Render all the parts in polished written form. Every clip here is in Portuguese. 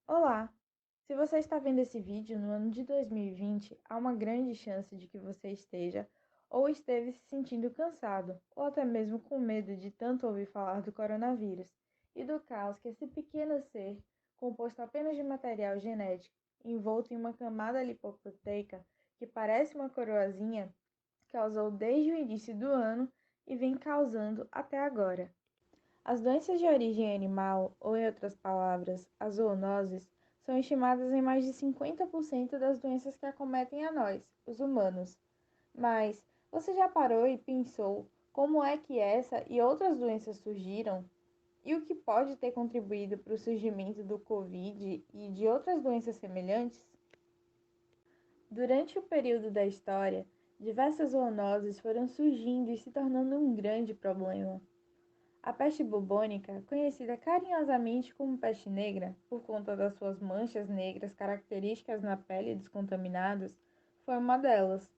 Olá! Se você está vendo esse vídeo no ano de 2020, há uma grande chance de que você esteja ou esteve se sentindo cansado, ou até mesmo com medo de tanto ouvir falar do coronavírus e do caos que esse pequeno ser, composto apenas de material genético, envolto em uma camada lipoproteica que parece uma coroazinha, causou desde o início do ano e vem causando até agora. As doenças de origem animal, ou em outras palavras, as zoonoses, são estimadas em mais de 50% das doenças que acometem a nós, os humanos. Mas você já parou e pensou como é que essa e outras doenças surgiram? E o que pode ter contribuído para o surgimento do Covid e de outras doenças semelhantes? Durante o período da história, diversas zoonoses foram surgindo e se tornando um grande problema. A peste bubônica, conhecida carinhosamente como peste negra, por conta das suas manchas negras características na pele dos contaminados, foi uma delas.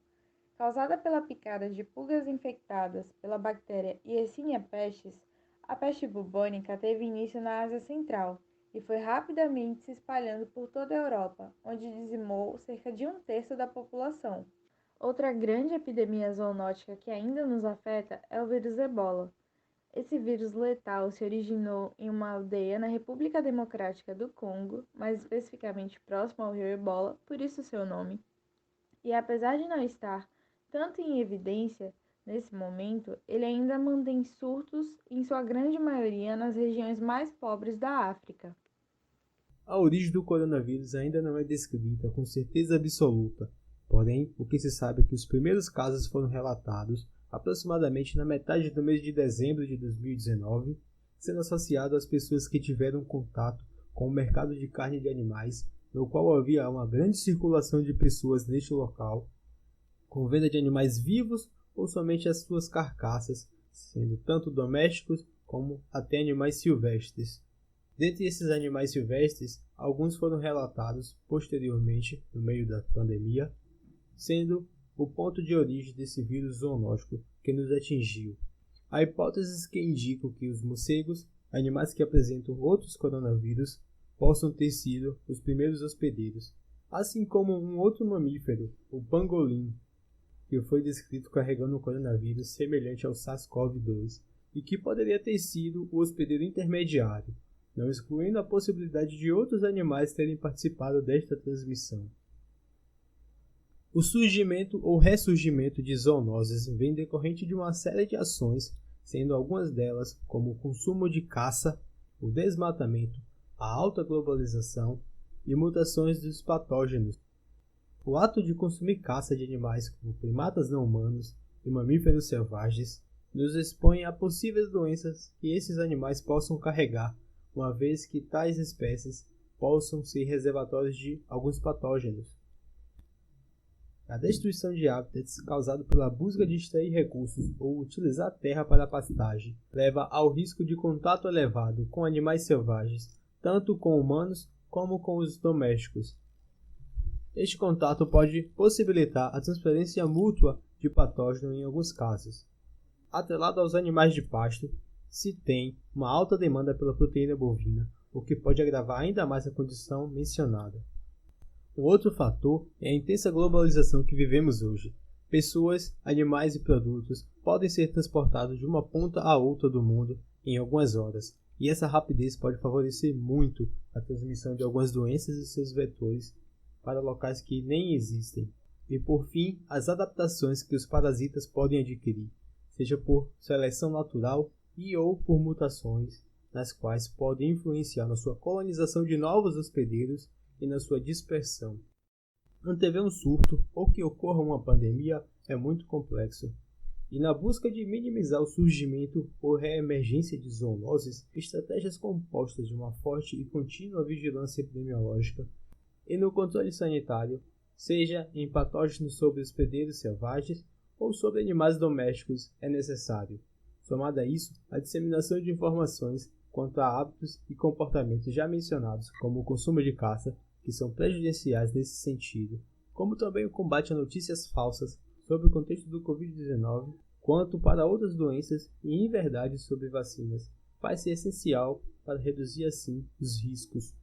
Causada pela picada de pulgas infectadas pela bactéria Yersinia pestis, a peste bubônica teve início na Ásia Central e foi rapidamente se espalhando por toda a Europa, onde dizimou cerca de um terço da população. Outra grande epidemia zoonótica que ainda nos afeta é o vírus Ebola. Esse vírus letal se originou em uma aldeia na República Democrática do Congo, mais especificamente próximo ao rio Ebola, por isso seu nome. E apesar de não estar tanto em evidência nesse momento, ele ainda mantém surtos, em sua grande maioria, nas regiões mais pobres da África. A origem do coronavírus ainda não é descrita com certeza absoluta, porém, o que se sabe é que os primeiros casos foram relatados aproximadamente na metade do mês de dezembro de 2019, sendo associado às pessoas que tiveram contato com o mercado de carne de animais, no qual havia uma grande circulação de pessoas neste local, com venda de animais vivos ou somente as suas carcaças, sendo tanto domésticos como até animais silvestres. Dentre esses animais silvestres, alguns foram relatados posteriormente, no meio da pandemia, sendo o ponto de origem desse vírus zoonótico que nos atingiu. Há hipóteses que indicam que os morcegos, animais que apresentam outros coronavírus, possam ter sido os primeiros hospedeiros, assim como um outro mamífero, o pangolim, que foi descrito carregando um coronavírus semelhante ao SARS-CoV-2 e que poderia ter sido o hospedeiro intermediário, não excluindo a possibilidade de outros animais terem participado desta transmissão. O surgimento ou ressurgimento de zoonoses vem decorrente de uma série de ações, sendo algumas delas como o consumo de caça, o desmatamento, a alta globalização e mutações dos patógenos. O ato de consumir caça de animais como primatas não humanos e mamíferos selvagens nos expõe a possíveis doenças que esses animais possam carregar, uma vez que tais espécies possam ser reservatórios de alguns patógenos. A destruição de hábitats causada pela busca de extrair recursos ou utilizar a terra para a pastagem leva ao risco de contato elevado com animais selvagens, tanto com humanos como com os domésticos. Este contato pode possibilitar a transferência mútua de patógeno em alguns casos. Atrelado aos animais de pasto, se tem uma alta demanda pela proteína bovina, o que pode agravar ainda mais a condição mencionada. Um outro fator é a intensa globalização que vivemos hoje. Pessoas, animais e produtos podem ser transportados de uma ponta a outra do mundo em algumas horas, e essa rapidez pode favorecer muito a transmissão de algumas doenças e seus vetores para locais que nem existem. E por fim, as adaptações que os parasitas podem adquirir, seja por seleção natural e ou por mutações, nas quais podem influenciar na sua colonização de novos hospedeiros e na sua dispersão. Antever um surto ou que ocorra uma pandemia é muito complexo, e na busca de minimizar o surgimento ou reemergência de zoonoses, estratégias compostas de uma forte e contínua vigilância epidemiológica e no controle sanitário, seja em patógenos sobre hospedeiros selvagens ou sobre animais domésticos, é necessário. Somado a isso, a disseminação de informações quanto a hábitos e comportamentos já mencionados, como o consumo de caça, que são prejudiciais nesse sentido, como também o combate a notícias falsas sobre o contexto do Covid-19, quanto para outras doenças e inverdades sobre vacinas, vai ser essencial para reduzir assim os riscos